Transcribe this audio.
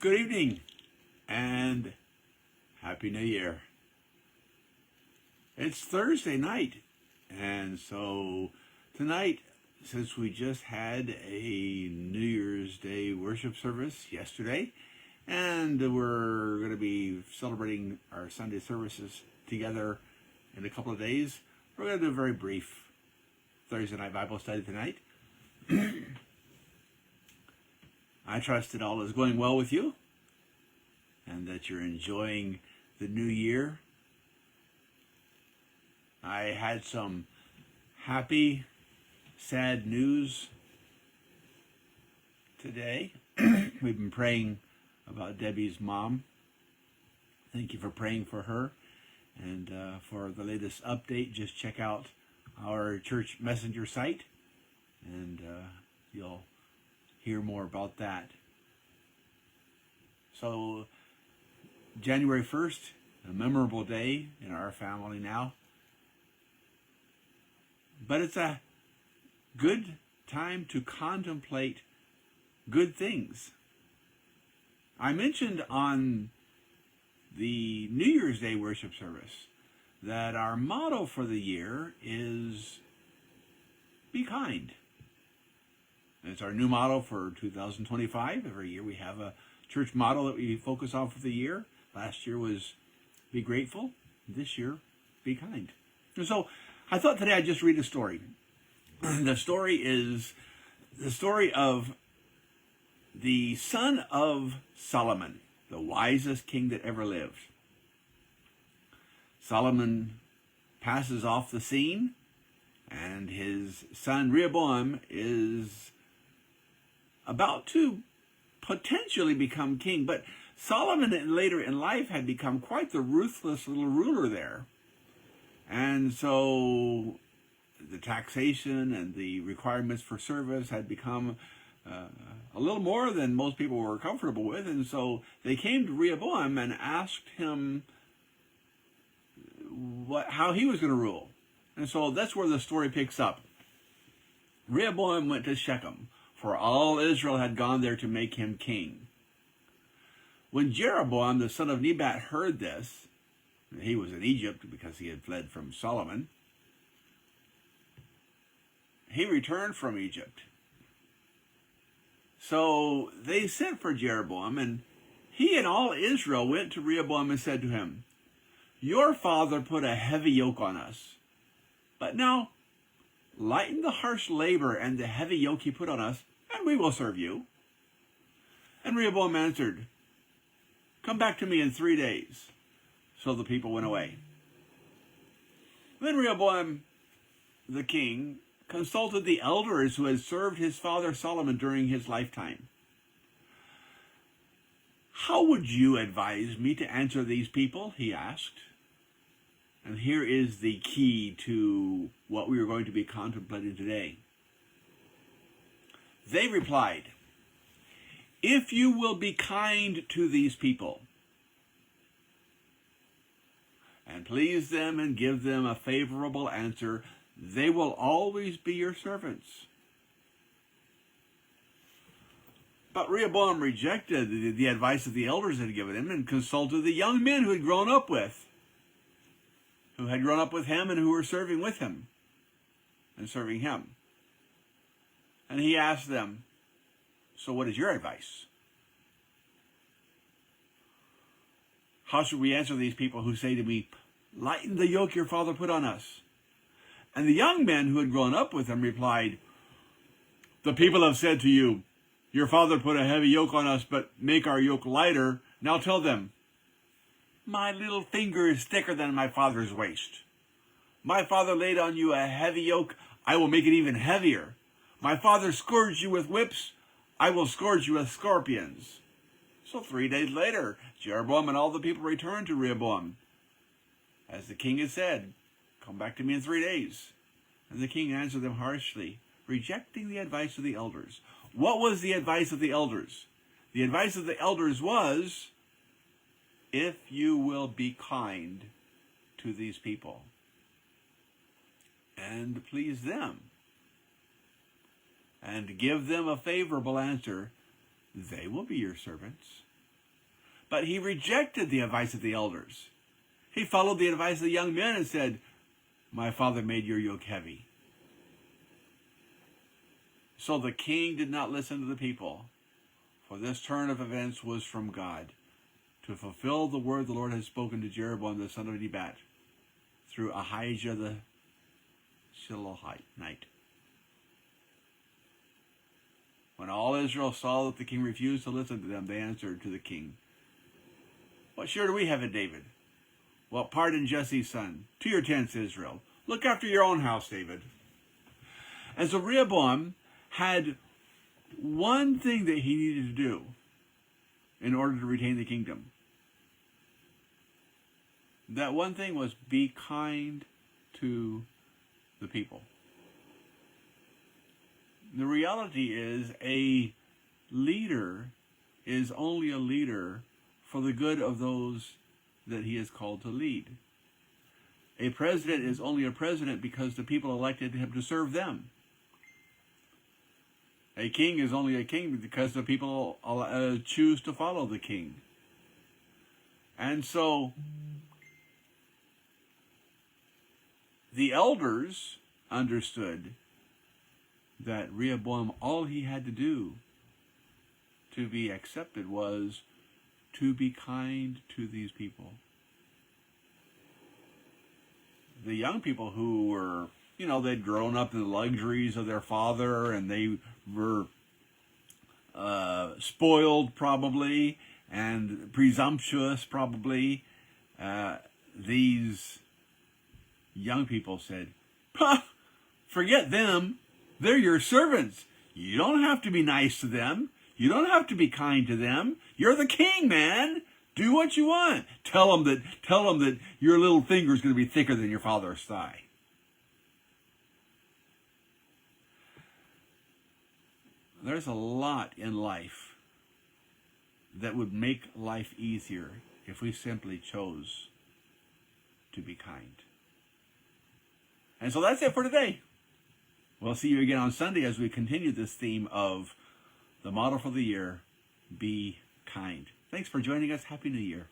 Good evening and Happy New Year. It's Thursday night, and so tonight, since we just had a New Year's Day worship service yesterday, and we're going to be celebrating our Sunday services together in a couple of days, we're going to do a very brief Thursday night Bible study tonight. I trust that all is going well with you and that you're enjoying the new year. I had some happy, sad news today. We've been praying about Debbie's mom. Thank you for praying for her. And for the latest update, just check out our church messenger site, and you'll hear more about that. So, January 1st, a memorable day in our family now. But it's a good time to contemplate good things. I mentioned on the New Year's Day worship service that our motto for the year is be kind. It's our new motto for 2025. Every year we have a church motto that we focus on for the year. Last year was be grateful. This year, be kind. And so I thought today I'd just read a story. The story is the story of the son of Solomon, the wisest king that ever lived. Solomon passes off the scene, and his son Rehoboam is about to potentially become king. But Solomon later in life had become quite the ruthless little ruler there. And so the taxation and the requirements for service had become a little more than most people were comfortable with. And so they came to Rehoboam and asked him how he was going to rule. And so that's where the story picks up. Rehoboam went to Shechem, for all Israel had gone there to make him king. When Jeroboam, the son of Nebat, heard this, he was in Egypt because he had fled from Solomon, he returned from Egypt. So they sent for Jeroboam, and he and all Israel went to Rehoboam and said to him, "Your father put a heavy yoke on us, but now lighten the harsh labor and the heavy yoke he put on us, and we will serve you." And Rehoboam answered, "Come back to me in 3 days." So the people went away. Then Rehoboam the king consulted the elders who had served his father Solomon during his lifetime. "How would you advise me to answer these people?" he asked. And here is the key to what we are going to be contemplating today. They replied, "If you will be kind to these people and please them and give them a favorable answer, they will always be your servants." But Rehoboam rejected the advice that the elders had given him and consulted the young men who had grown up with him and who were serving with him and serving him. And he asked them, "So what is your advice? How should we answer these people who say to me, 'Lighten the yoke your father put on us'?" And the young men who had grown up with him replied, "The people have said to you, 'Your father put a heavy yoke on us, but make our yoke lighter.' Now tell them, 'My little finger is thicker than my father's waist. My father laid on you a heavy yoke. I will make it even heavier. My father scourged you with whips. I will scourge you with scorpions.'" So 3 days later, Jeroboam and all the people returned to Rehoboam. As the king had said, "Come back to me in 3 days." And the king answered them harshly, rejecting the advice of the elders. What was the advice of the elders? The advice of the elders was, "If you will be kind to these people and please them and give them a favorable answer, they will be your servants. But he rejected the advice of the elders. He followed the advice of the young men and said, my father made your yoke heavy. So the king did not listen to the people, for this turn of events was from God, to fulfill the word the Lord had spoken to Jeroboam the son of Nebat, through Ahijah the Shilonite. When all Israel saw that the king refused to listen to them, they answered to the king, what share do we have in David? What part in Jesse's son? To your tents, Israel. Look after your own house, David. And so Rehoboam had one thing that he needed to do in order to retain the kingdom. That one thing was be kind to the people. The reality is a leader is only a leader for the good of those that he is called to lead. A president is only a president because the people elected him to serve them. A king is only a king because the people choose to follow the king. And so the elders understood that Rehoboam, all he had to do to be accepted was to be kind to these people. The young people who were, they'd grown up in the luxuries of their father, and they were spoiled probably, and presumptuous probably. These young people said, forget them. They're your servants. You don't have to be nice to them. You don't have to be kind to them. You're the king, man. Do what you want. Tell them that your little finger is going to be thicker than your father's thigh. There's a lot in life that would make life easier if we simply chose to be kind. And so that's it for today. We'll see you again on Sunday as we continue this theme of the motto for the year, be kind. Thanks for joining us. Happy New Year.